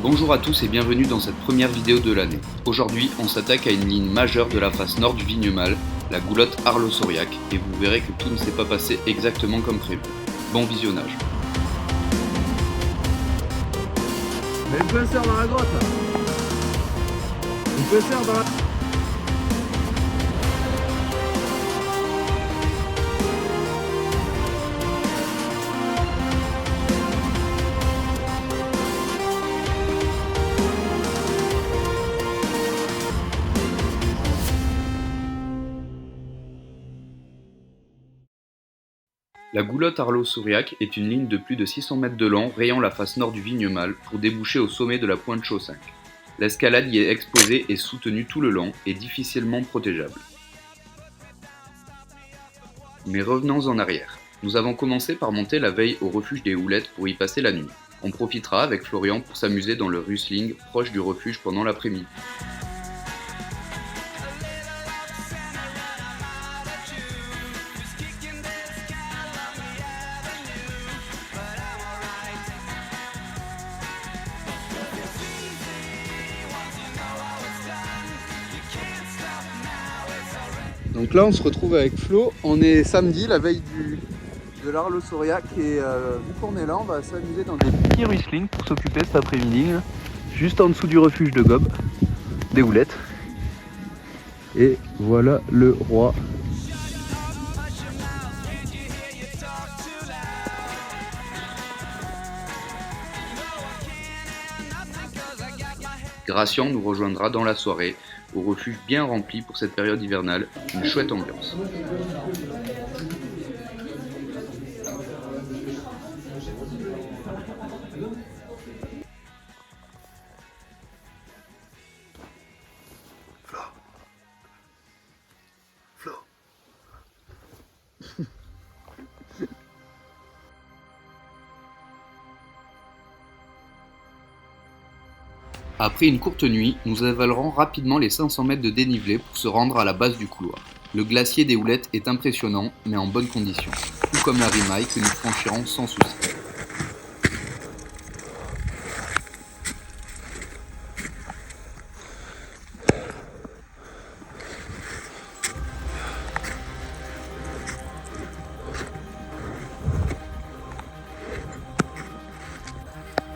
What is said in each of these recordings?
Bonjour à tous et bienvenue dans cette première vidéo de l'année. Aujourd'hui, on s'attaque à une ligne majeure de la face nord du Vignemale, la goulotte Arlos-Auriac, et vous verrez que tout ne s'est pas passé exactement comme prévu. Bon visionnage. Mais le pinceur dans la grotte là. Le pinceur dans la... La goulotte Arlos-Auriac est une ligne de plus de 600 mètres de long rayant la face nord du Vignemale pour déboucher au sommet de la pointe Chaussinck. L'escalade y est exposée et soutenue tout le long et difficilement protégeable. Mais revenons en arrière. Nous avons commencé par monter la veille au refuge des Houlettes pour y passer la nuit. On profitera avec Florian pour s'amuser dans le Rusling proche du refuge pendant l'après-midi. Donc là on se retrouve avec Flo, on est samedi, la veille de l'Arlos-Auriac et vu qu'on est là on va s'amuser dans des petits ruisselings pour s'occuper cet après-midi, juste en dessous du refuge de Gob, des Houlettes. Et voilà le roi. Gracian nous rejoindra dans la soirée, au refuge bien rempli pour cette période hivernale, une chouette ambiance. Flo. Après une courte nuit, nous avalerons rapidement les 500 mètres de dénivelé pour se rendre à la base du couloir. Le glacier des Houlettes est impressionnant, mais en bonne condition, tout comme la Rimaille que nous franchirons sans souci.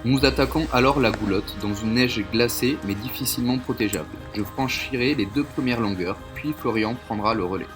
Nous attaquons alors la goulotte dans une neige glacée mais difficilement protégeable. Je franchirai les 2 premières longueurs, puis Florian prendra le relais.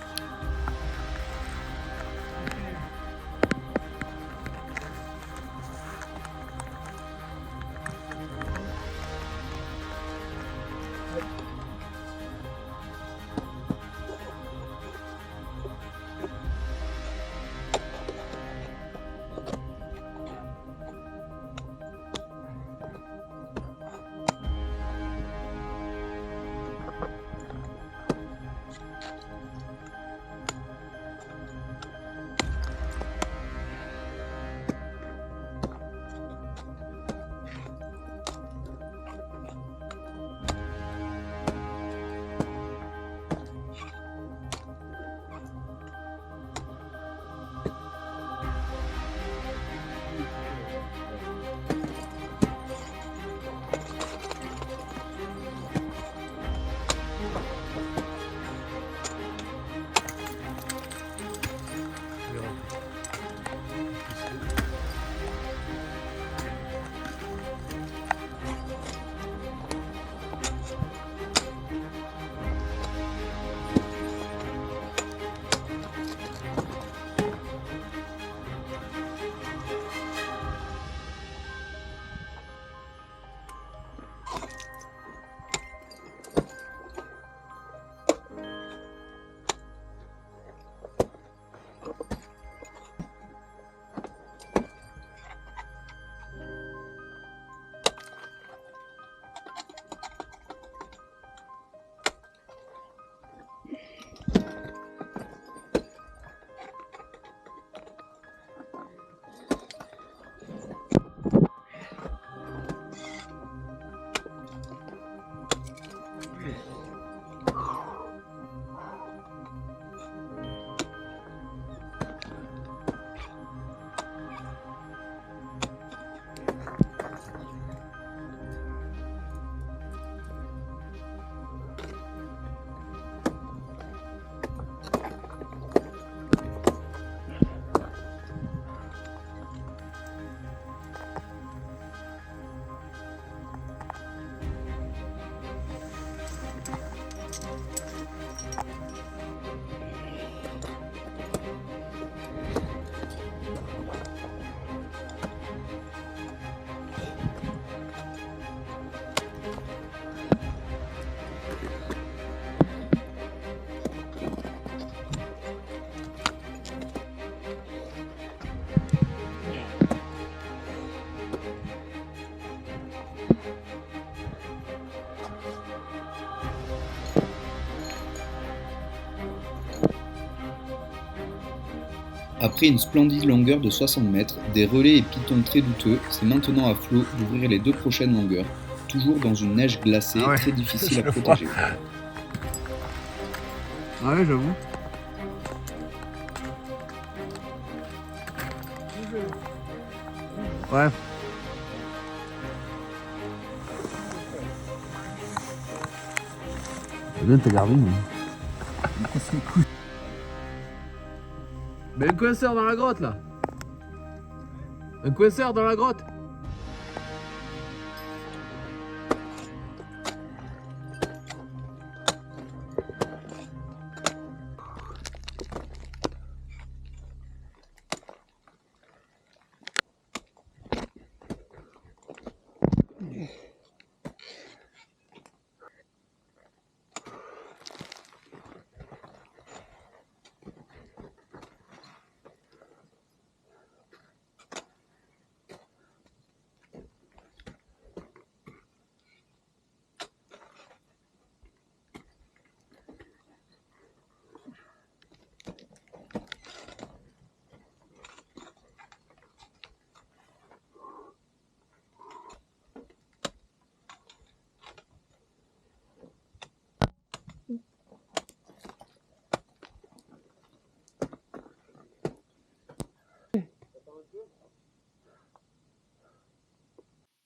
Après une splendide longueur de 60 mètres, des relais et pitons très douteux, c'est maintenant à Flo d'ouvrir les 2 prochaines longueurs, toujours dans une neige glacée très difficile à protéger. Ah ouais, j'avoue. Ouais. C'est bien, t'as gardé, mais. Mais un coinceur dans la grotte là. Un coinceur dans la grotte.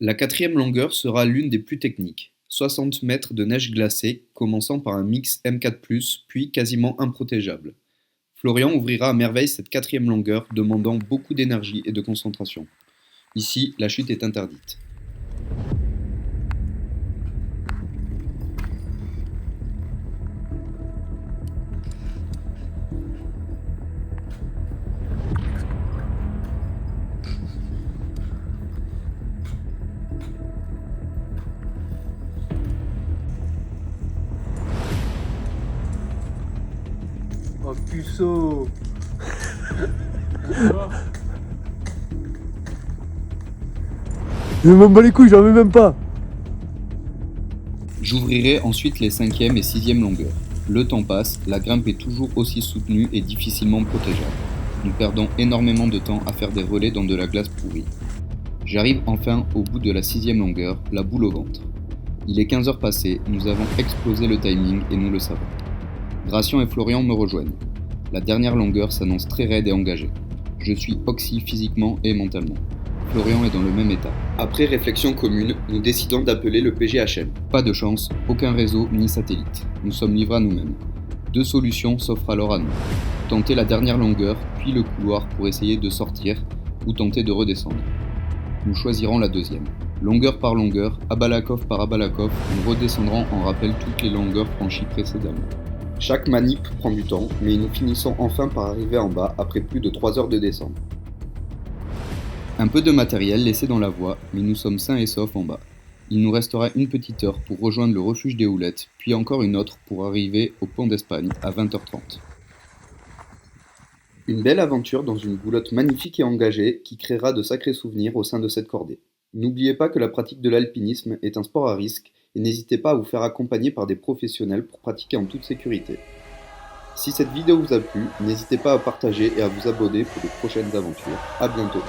La 4e longueur sera l'une des plus techniques. 60 mètres de neige glacée, commençant par un mix M4+, puis quasiment improtégeable. Florian ouvrira à merveille cette 4e longueur, demandant beaucoup d'énergie et de concentration. Ici, la chute est interdite. Oh puceau. Je m'en bats les couilles, j'en mets même pas. J'ouvrirai ensuite les 5e et 6e longueurs. Le temps passe, la grimpe est toujours aussi soutenue et difficilement protégeable. Nous perdons énormément de temps à faire des relais dans de la glace pourrie. J'arrive enfin au bout de la 6e longueur, la boule au ventre. Il est 15 heures passées, nous avons explosé le timing et nous le savons. Gratien et Florian me rejoignent. La dernière longueur s'annonce très raide et engagée. Je suis oxy physiquement et mentalement. Florian est dans le même état. Après réflexion commune, nous décidons d'appeler le PGHM. Pas de chance, aucun réseau ni satellite. Nous sommes livrés à nous-mêmes. 2 solutions s'offrent alors à nous. Tenter la dernière longueur, puis le couloir pour essayer de sortir, ou tenter de redescendre. Nous choisirons la 2e. Longueur par longueur, Abalakov par Abalakov, nous redescendrons en rappel toutes les longueurs franchies précédemment. Chaque manip prend du temps, mais nous finissons enfin par arriver en bas après plus de 3 heures de descente. Un peu de matériel laissé dans la voie, mais nous sommes sains et saufs en bas. Il nous restera une petite heure pour rejoindre le refuge des Houlettes, puis encore une autre pour arriver au pont d'Espagne à 20h30. Une belle aventure dans une boulotte magnifique et engagée qui créera de sacrés souvenirs au sein de cette cordée. N'oubliez pas que la pratique de l'alpinisme est un sport à risque et n'hésitez pas à vous faire accompagner par des professionnels pour pratiquer en toute sécurité. Si cette vidéo vous a plu, n'hésitez pas à partager et à vous abonner pour de prochaines aventures. À bientôt.